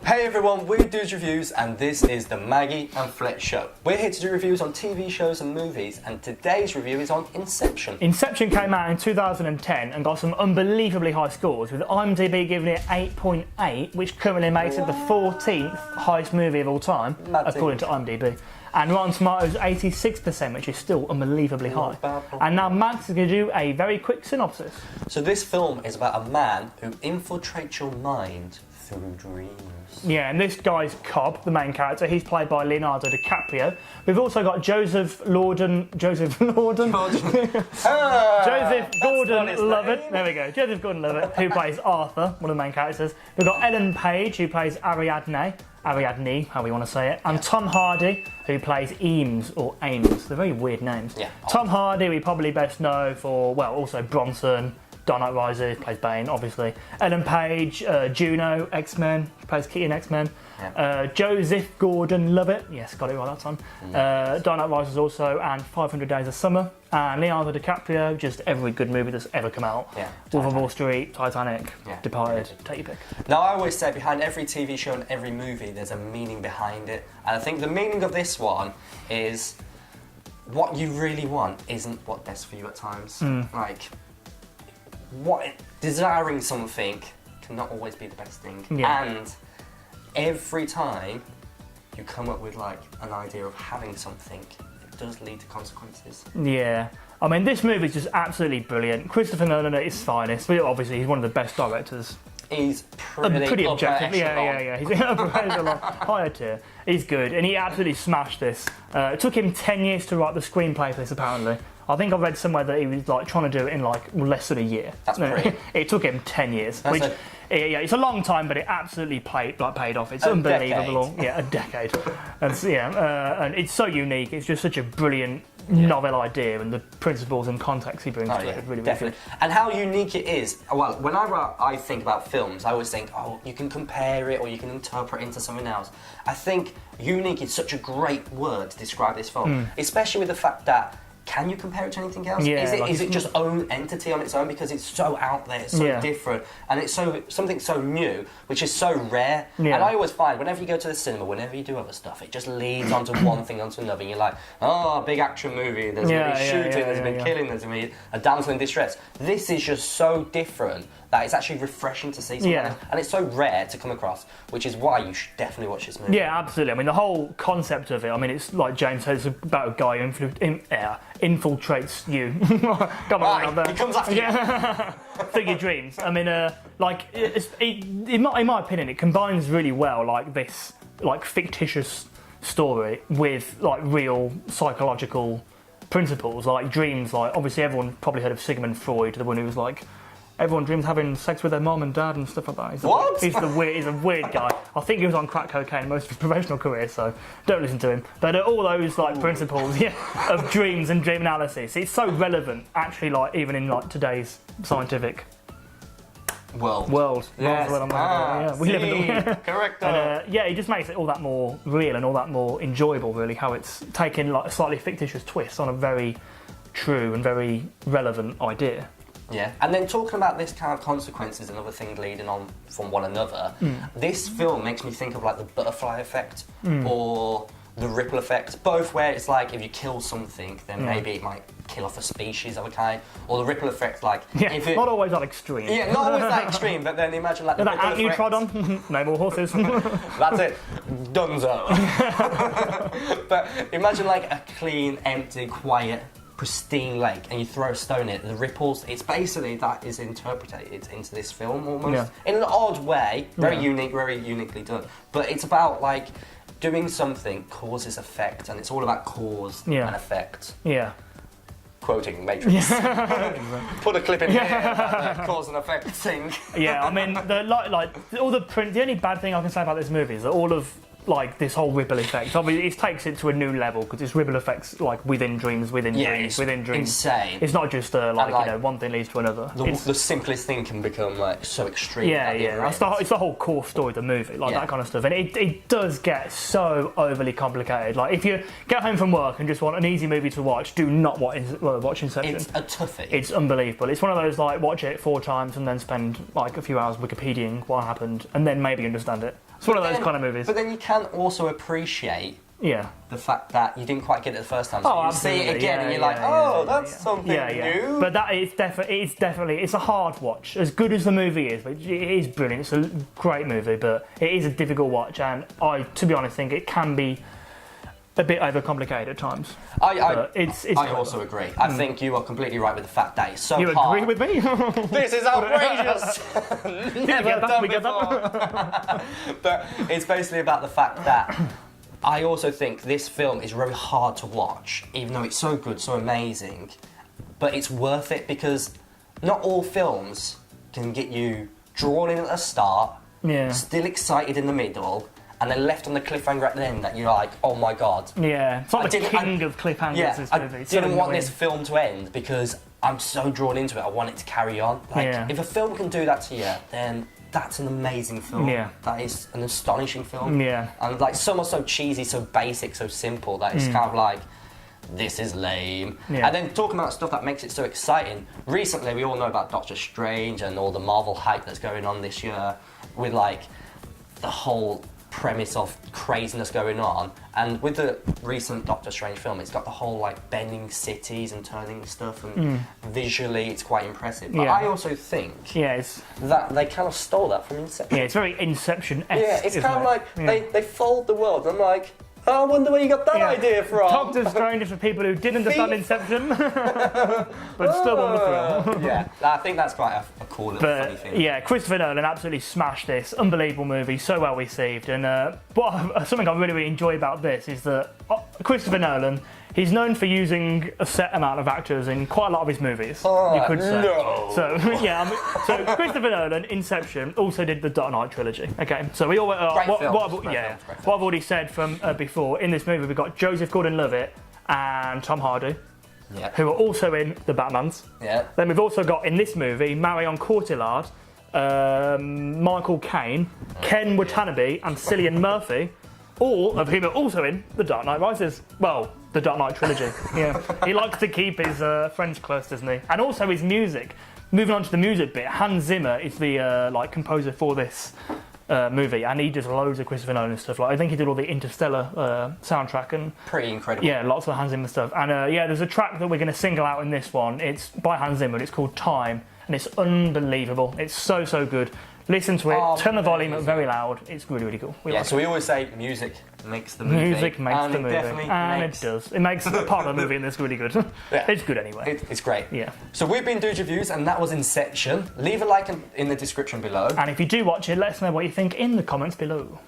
Hey everyone, we're Dudes Reviews and this is the Maggie and Fletch show. We're here to do reviews on TV shows and movies, and today's review is on Inception. Inception came out in 2010 and got some unbelievably high scores, with IMDb giving it 8.8, which currently makes it the 14th highest movie of all time, according to IMDb. And Rotten Tomatoes 86%, which is still unbelievably high. And now Max is going to do a very quick synopsis. So this film is about a man who infiltrates your mind through dreams. Yeah, and this guy's Cobb, the main character. He's played by Leonardo DiCaprio. We've also got Joseph Gordon-Levitt. There we go. Joseph Gordon-Levitt, who plays Arthur, one of the main characters. We've got Ellen Page, who plays Ariadne, how we want to say it, and Tom Hardy, who plays Eames, or Ames. They're very weird names. Yeah. Tom Hardy, we probably best know for, well, also Bronson, Dark Knight Rises, plays Bane, obviously. Ellen Page, Juno, X-Men, plays Kitty in X-Men. Yeah. Joseph Gordon-Levitt, yes, got it right that time. Dark Knight Rises also, and 500 Days of Summer. And Leonardo DiCaprio, just every good movie that's ever come out. Yeah. Wolf of Wall Street, Titanic, Departed, take your pick. Now I always say behind every TV show and every movie there's a meaning behind it. And I think the meaning of this one is what you really want isn't what's best for you at times. Like, desiring something cannot always be the best thing. Yeah. And every time you come up with like an idea of having something, it does lead to consequences. Yeah. I mean, this movie's just absolutely brilliant. Christopher Nolan at his finest. But obviously, he's one of the best directors. He's pretty objective. Yeah. He's higher tier. He's good, and he absolutely smashed this. It took him 10 years to write the screenplay for this, apparently. I think I read somewhere that he was like trying to do it in like less than a year. That's pretty. It took him 10 years, it's a long time, but it absolutely paid off. It's unbelievable. Decade. Yeah, a decade. And it's so unique. It's just such a brilliant novel idea, and the principles and context he brings to it. Really, definitely. Good. And how unique it is. Well, whenever I think about films, I always think, oh, you can compare it or you can interpret it into something else. I think unique is such a great word to describe this film, especially with the fact that can you compare it to anything else? Yeah, is it just own entity on its own because it's so out there, it's so different, and it's something so new, which is so rare. Yeah. And I always find whenever you go to the cinema, whenever you do other stuff, it just leads onto one thing onto another. And you're like, oh, big action movie. There's gonna be shooting. There's gonna be killing. There's gonna be a damsel in distress. This is just so different that it's actually refreshing to see something else. And it's so rare to come across, which is why you should definitely watch this movie. Yeah, absolutely. I mean, the whole concept of it, I mean, it's like James says, it's about a guy who infiltrates you. Come on, he comes after you. Through your dreams. I mean, in my opinion, it combines really well, like this, like fictitious story with like real psychological principles, like dreams. Like obviously, everyone probably heard of Sigmund Freud, the one who was like, everyone dreams having sex with their mom and dad and stuff like that. He's a weird guy. I think he was on crack cocaine most of his professional career, so don't listen to him. But all those like principles of dreams and dream analysis, it's so relevant actually, like even in like today's scientific world. Yes. We live in the correct. And, it just makes it all that more real and all that more enjoyable, really, how it's taken like a slightly fictitious twist on a very true and very relevant idea. Yeah, and then talking about this kind of consequences and other things leading on from one another, this film makes me think of like the butterfly effect or the ripple effect, both where it's like if you kill something, then maybe it might kill off a species of a kind, or the ripple effect, like if it, not always that extreme. Yeah, not always that extreme, but then imagine like the that ant you trod on, no more horses. That's it, donezo. But imagine like a clean, empty, quiet, pristine lake, and you throw a stone in it, the ripples, it's basically that is interpreted into this film almost in an odd way, very unique, very uniquely done, but it's about like doing something causes effect, and it's all about cause and effect. Quoting Matrix. Put a clip in here about the cause and effect thing. I mean, the only bad thing I can say about this movie is that all of like this whole ripple effect, obviously it takes it to a new level because it's ripple effects like within dreams, within dreams. Insane. It's not just one thing leads to another. The simplest thing can become like so extreme. It's the whole core story of the movie, like that kind of stuff, and it does get so overly complicated. Like if you get home from work and just want an easy movie to watch, do not watch Inception. It's a toughie. It's unbelievable. It's one of those like watch it 4 times and then spend like a few hours Wikipediaing what happened and then maybe understand it. It's one of those kind of movies. But then you can also appreciate the fact that you didn't quite get it the first time. So you see it again and you're like, that's something new. But that is definitely, it's a hard watch. As good as the movie is, it is brilliant. It's a great movie, but it is a difficult watch. And I, to be honest, think it can be a bit overcomplicated at times. I also agree. I think you are completely right with the fact that it's so hard. You agree with me? This is outrageous! Never done before. But it's basically about the fact that I also think this film is very hard to watch, even though it's so good, so amazing. But it's worth it because not all films can get you drawn in at the start, still excited in the middle, and then left on the cliffhanger at the end that you're like, oh my god. Yeah, it's like the king of cliffhangers, this movie. I didn't want this film to end because I'm so drawn into it, I want it to carry on. If a film can do that to you, then that's an amazing film. Yeah. That is an astonishing film. Yeah. And like some are so cheesy, so basic, so simple that it's kind of like, this is lame. Yeah. And then talking about stuff that makes it so exciting. Recently, we all know about Doctor Strange and all the Marvel hype that's going on this year with like the whole premise of craziness going on, and with the recent Doctor Strange film, it's got the whole like bending cities and turning stuff, and visually it's quite impressive. But I also think that they kind of stole that from Inception. Yeah, it's very Inception-esque. Yeah, it's kind of like they fold the world. I'm like, I wonder where you got that idea from. Doctor Strange is for people who didn't understand Inception, but still want the film. Yeah, I think that's quite a cool little funny thing. Yeah, Christopher Nolan absolutely smashed this. Unbelievable movie, so well received. And something I really enjoy about this is that Christopher Nolan, he's known for using a set amount of actors in quite a lot of his movies, you could say. No. So, so Christopher Nolan, Inception, also did the Dark Knight trilogy. Okay, so we all what I've already said from before, in this movie we've got Joseph Gordon-Levitt and Tom Hardy, who are also in the Batmans. Yeah. Then we've also got in this movie Marion Cotillard, Michael Caine, Ken Watanabe, and Cillian Murphy, all of whom are also in The Dark Knight Rises. Well, the Dark Knight trilogy. He likes to keep his friends close, doesn't he? And also his music. Moving on to the music bit, Hans Zimmer is the composer for this movie, and he does loads of Christopher Nolan stuff. Like I think he did all the Interstellar soundtrack and pretty incredible. Yeah, lots of Hans Zimmer stuff. And there's a track that we're going to single out in this one. It's by Hans Zimmer. It's called Time, and it's unbelievable. It's so good. Listen to it, turn the volume up very loud. It's really cool. So we always say music makes the movie. Music makes the movie. It does. It makes part of the movie in this really good. It's good anyway. It's great. Yeah. So we've been Dude Reviews, and that was Inception. Leave a like in the description below. And if you do watch it, let us know what you think in the comments below.